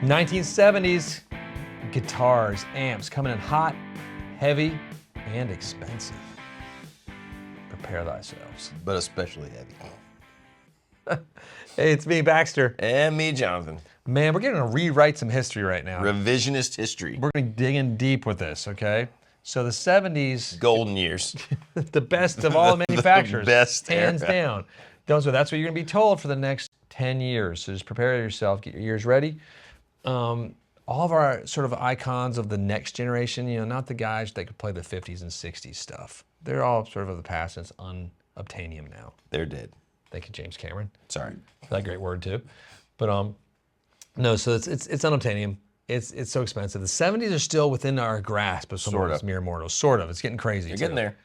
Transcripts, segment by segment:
1970s guitars, amps coming in hot, heavy, and expensive. Prepare thyselves. But especially heavy. Hey, it's me, Baxter. And me, Jonathan. Man, we're going to rewrite some history right now. Revisionist history. We're going to dig in deep with this, okay? So the 70s, Golden years. the best of all the manufacturers. The best hands era. down. So that's what you're going to be told for the next 10 years. So just prepare yourself, get your ears ready. All of our sort of icons of the next generation, you know, not the guys that could play the 50s and 60s stuff. They're all sort of the past, and it's unobtainium now. They're dead. Thank you, James Cameron. Sorry. That great word too. But no, so it's unobtainium. It's so expensive. The 70s are still within our grasp of some of us mere mortals. Sort of. It's getting crazy. You're getting there.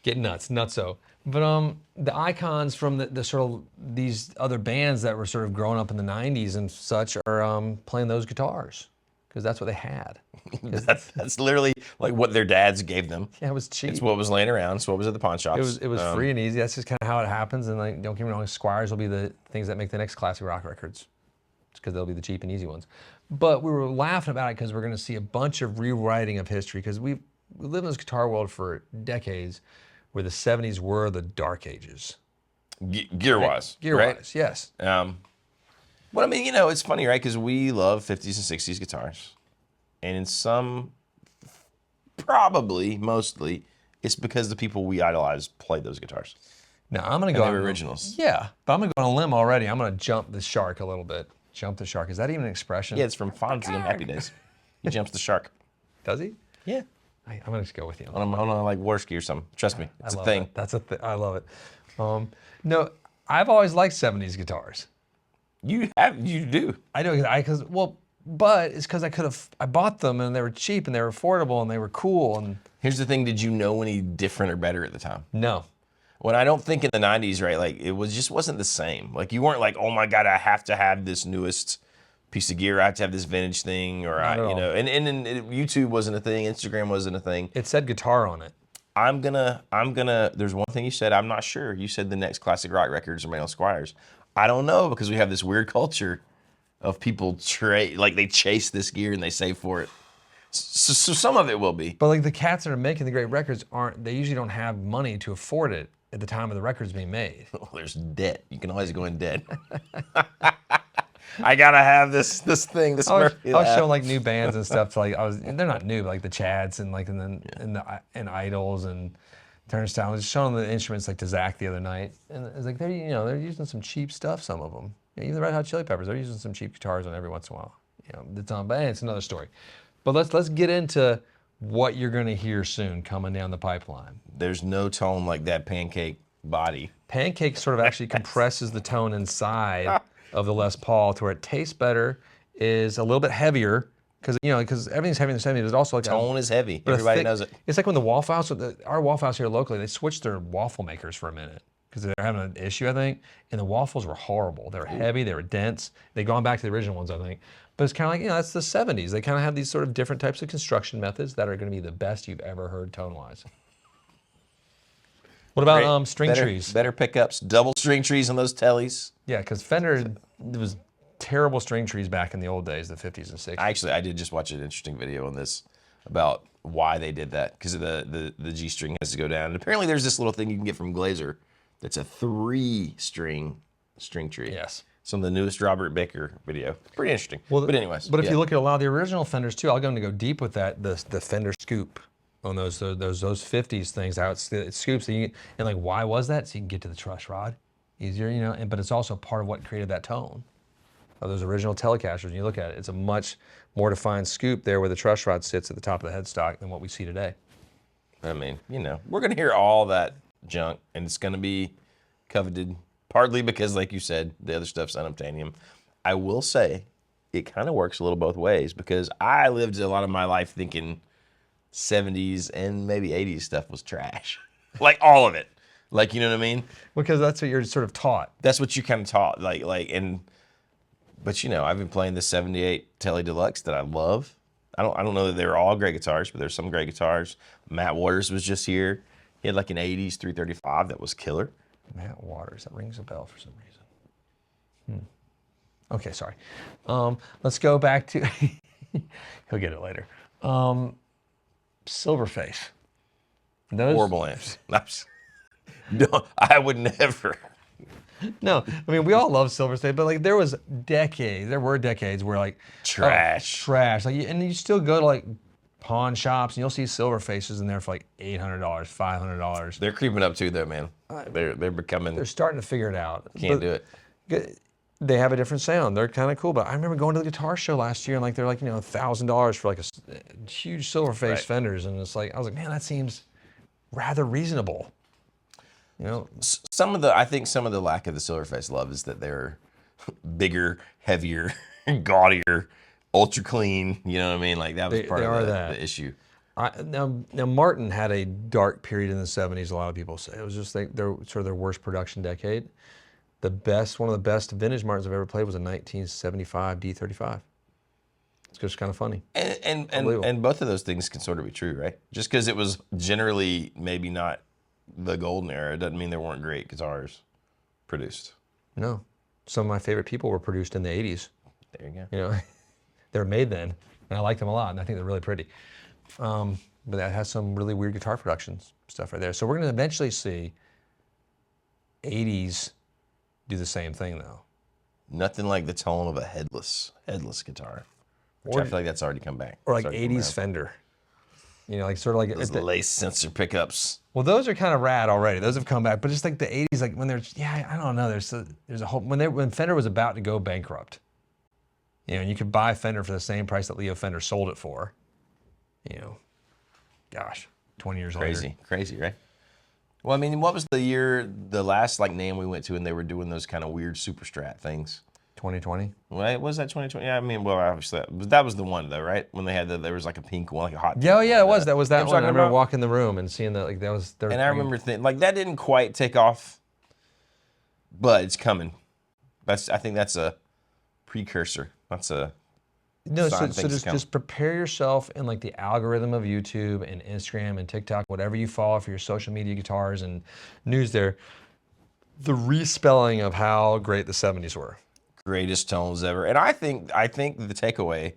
Getting nutso. But the icons from the sort of these other bands that were sort of growing up in the 90s and such are playing those guitars because that's what they had. That's literally like what their dads gave them. Yeah, it was cheap. It's what was laying around. It's what was at the pawn shops. It was free and easy. That's just kind of how it happens. And like, don't get me wrong, Squires will be the things that make the next classic rock records, because they'll be the cheap and easy ones. But we were laughing about it because we're going to see a bunch of rewriting of history because we lived in this guitar world for decades, where the 70s were the dark ages. Gear-wise. Gear-wise, right? yes. But I mean, you know, it's funny, right? Because we love 50s and 60s guitars. And in some, probably, mostly, it's because the people we idolize played those guitars. Now, I'm going to go... They were originals. Yeah, but I'm going to go on a limb already. I'm going to jump the shark a little bit. Jump the shark. Is that even an expression? Yeah, it's from Fonzie and Happy Days. He jumps the shark. Does he? Yeah. I'm going to just go with you. On like water ski or something. Trust me, it's a thing. That's a thing. I love it. No, I've always liked 70s guitars. You do. I do, but it's because I bought them and they were cheap and they were affordable and they were cool. And Here's the thing, did you know any different or better at the time? no. When I don't think in the 90s, right, like it wasn't the same. Like you weren't like, oh my God, I have to have this newest piece of gear. I have to have this vintage thing, or and YouTube wasn't a thing, Instagram wasn't a thing. It said guitar on it. I'm gonna, there's one thing you said, I'm not sure. You said the next classic rock records are made on Squires. I don't know, because we have this weird culture of people like they chase this gear and they save for it. So some of it will be. But like the cats that are making the great records they usually don't have money to afford it at the time of the records being made. Oh, there's debt. You can always go in debt. I gotta have this thing. This I was showing like new bands and stuff. They're not new, but like the Chads and Idols and Turnstile. I was showing the instruments like to Zach the other night, and it's like they're using some cheap stuff. Some of them, even the Red Hot Chili Peppers, they're using some cheap guitars on every once in a while. But it's another story. But let's get into what you're going to hear soon coming down the pipeline. There's no tone like that pancake body. Pancake sort of actually compresses the tone inside of the Les Paul to where it tastes better, is a little bit heavier, because everything's heavy in the 70s. It's also like tone is heavy. Everybody knows it. It's like when the Waffle House, our Waffle House here locally, they switched their waffle makers for a minute because they're having an issue, I think, and the waffles were horrible. They were heavy, they were dense. They'd gone back to the original ones, I think. But it's kind of like, that's the 70s. They kind of have these sort of different types of construction methods that are going to be the best you've ever heard tone-wise. What about string trees? Better pickups, double string trees on those tellies. Yeah, because Fender, there was terrible string trees back in the old days, the 50s and 60s. I did just watch an interesting video on this about why they did that, because the G string has to go down. And apparently there's this little thing you can get from Glazer that's a 3-string tree. Yes. Some of the newest Robert Baker video. Pretty interesting. Well, but anyways. But if you look at a lot of the original Fenders too, I'm going to go deep with that. The Fender scoop on those 50s things, how it scoops, and like why was that? So you can get to the truss rod easier, but it's also part of what created that tone of those original Telecasters. And you look at it, it's a much more defined scoop there where the truss rod sits at the top of the headstock than what we see today. I mean, we're going to hear all that junk, and it's going to be coveted. Partly because, like you said, the other stuff's unobtainium. I will say, it kind of works a little both ways, because I lived a lot of my life thinking 70s and maybe 80s stuff was trash. Like all of it. Like, you know what I mean? Because that's what you're sort of taught. That's what you kind of taught. But I've been playing the 78 Tele Deluxe that I love. I don't know that they're all great guitars, but there's some great guitars. Matt Waters was just here. He had like an 80s 335 that was killer. Matt Waters, that rings a bell for some reason. Okay, sorry. Let's go back to. He'll get it later. Silverface. Those. Horrible amps. No, I would never. No, I mean we all love Silverface, but like there were decades where like trash. Like, and you still go to like pawn shops and you'll see Silverfaces in there for like $800, $500. They're creeping up too, though, man. They're becoming. They're starting to figure it out. Can't do it. They have a different sound. They're kind of cool. But I remember going to the guitar show last year and like they're like $1,000 for like a huge Silverface Fenders, and it's like I was like, man, that seems rather reasonable. I think some of the lack of the Silverface love is that they're bigger, heavier, gaudier, ultra clean. You know what I mean? Like that was part of the issue. Now Martin had a dark period in the 70s. A lot of people say it was just like their worst production decade. One of the best vintage Martins I've ever played was a 1975 D35. It's just kind of funny. And both of those things can sort of be true, right? Just because it was generally maybe not the golden era doesn't mean there weren't great guitars produced. No. Some of my favorite people were produced in the 80s. There you go. They were made then, and I like them a lot, and I think they're really pretty. But that has some really weird guitar production stuff right there. So we're going to eventually see 80s do the same thing, though. Nothing like the tone of a headless guitar, which I feel like that's already come back. Or like 80s Fender. Like sort of like those lace sensor pickups. Well, those are kind of rad already. Those have come back, but just like the 80s, like when I don't know. There's a whole when Fender was about to go bankrupt. And you could buy Fender for the same price that Leo Fender sold it for. Gosh, 20 years later. Crazy, right? Well, I mean, what was the last like NAMM we went to, and they were doing those kind of weird super strat things? 2020. Right? Was that 2020? Yeah, I mean, well, obviously that was the one though, right? When they had there was like a pink one, like a hot. Yeah, it was. That was that one. I remember about? Walking the room and seeing that like that was. And I remember thinking like that didn't quite take off, but it's coming. I think that's a precursor. That's a. No, so just prepare yourself in like the algorithm of YouTube and Instagram and TikTok, whatever you follow for your social media guitars and news there. The respelling of how great the 70s were. Greatest tones ever. And I think the takeaway,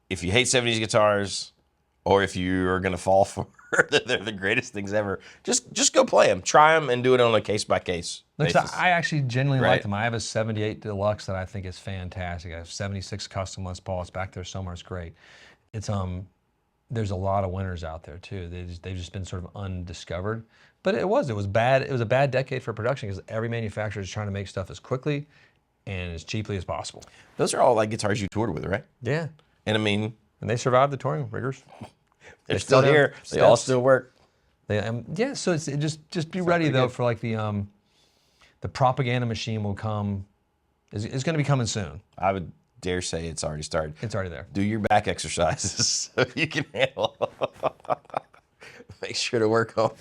if you hate 70s guitars, or if you are gonna fall for that they're the greatest things ever, just go play them, try them, and do it on a case by case basis. I actually genuinely like them. I have a 78 Deluxe that I think is fantastic. I have 76 custom Les Paul. It's back there somewhere. It's great. It's there's a lot of winners out there too. They've just been sort of undiscovered. But it was bad. It was a bad decade for production because every manufacturer is trying to make stuff as quickly and as cheaply as possible. Those are all like guitars you toured with, right? Yeah. And I mean, and they survived the touring rigors. They're still here. They all still work. Yeah. So it's just be ready though for like the propaganda machine will come. It's going to be coming soon. I would dare say it's already started. It's already there. Do your back exercises so you can handle. Make sure to work on.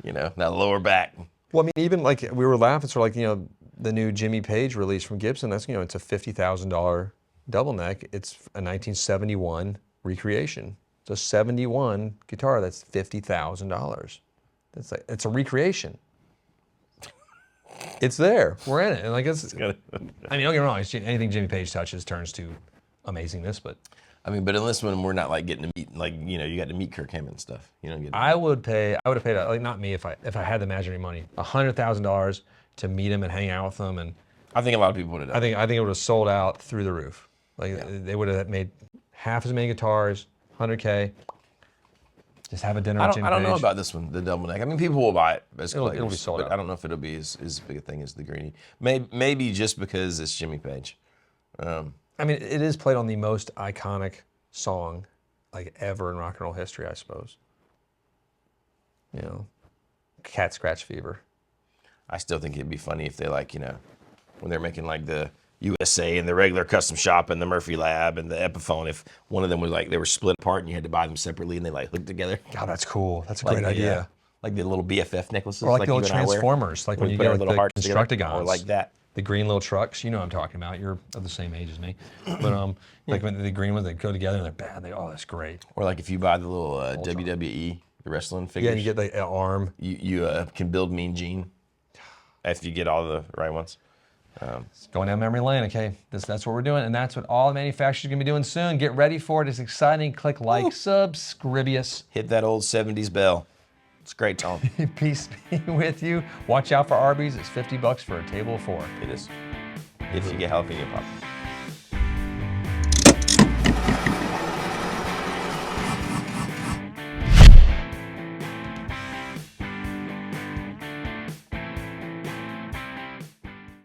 That lower back. Well, I mean, even like we were laughing, sort of like, the new Jimmy Page release from Gibson, that's, it's a $50,000 double neck. It's a 1971 recreation. It's a 71 guitar that's $50,000. It's a recreation. It's there. We're in it. And like don't get me wrong, anything Jimmy Page touches turns to amazingness, but but in this one, we're not like getting to meet, you got to meet Kirk Hammett and stuff. I would have paid, like not me if I had the imaginary money, $100,000 to meet him and hang out with him. And I think a lot of people would have done. I think it would have sold out through the roof. They would have made half as many guitars, $100K. Just have a dinner with Jimmy Page. I don't know about this one, the double neck. People will buy it as collectors. It'll be sold out. I don't know if it'll be as big a thing as the Greenie. Maybe just because it's Jimmy Page. It is played on the most iconic song like ever in rock and roll history, I suppose. Cat Scratch Fever. I still think it'd be funny if they when they're making like the USA and the regular custom shop and the Murphy Lab and the Epiphone, if one of them was like they were split apart and you had to buy them separately and they like hooked together. God, that's cool. That's a great idea. Like the little BFF necklaces. Or like the little Transformers, like when you get like the Constructicons. Or like that. The green little trucks, what I'm talking about. You're of the same age as me. But like when the green ones, they go together and they're bad. That's great. Or like if you buy the little WWE, the wrestling figures. Yeah, and you get the arm. You can build Mean Gene after you get all the right ones. Going down memory lane, okay? That's what we're doing, and that's what all the manufacturers are gonna be doing soon. Get ready for it. It's exciting. Click like, subscribius. Hit that old 70s bell. It's great, Tom. Peace be with you. Watch out for Arby's. It's $50 for a table of 4. It is. If you get jalapeno popper.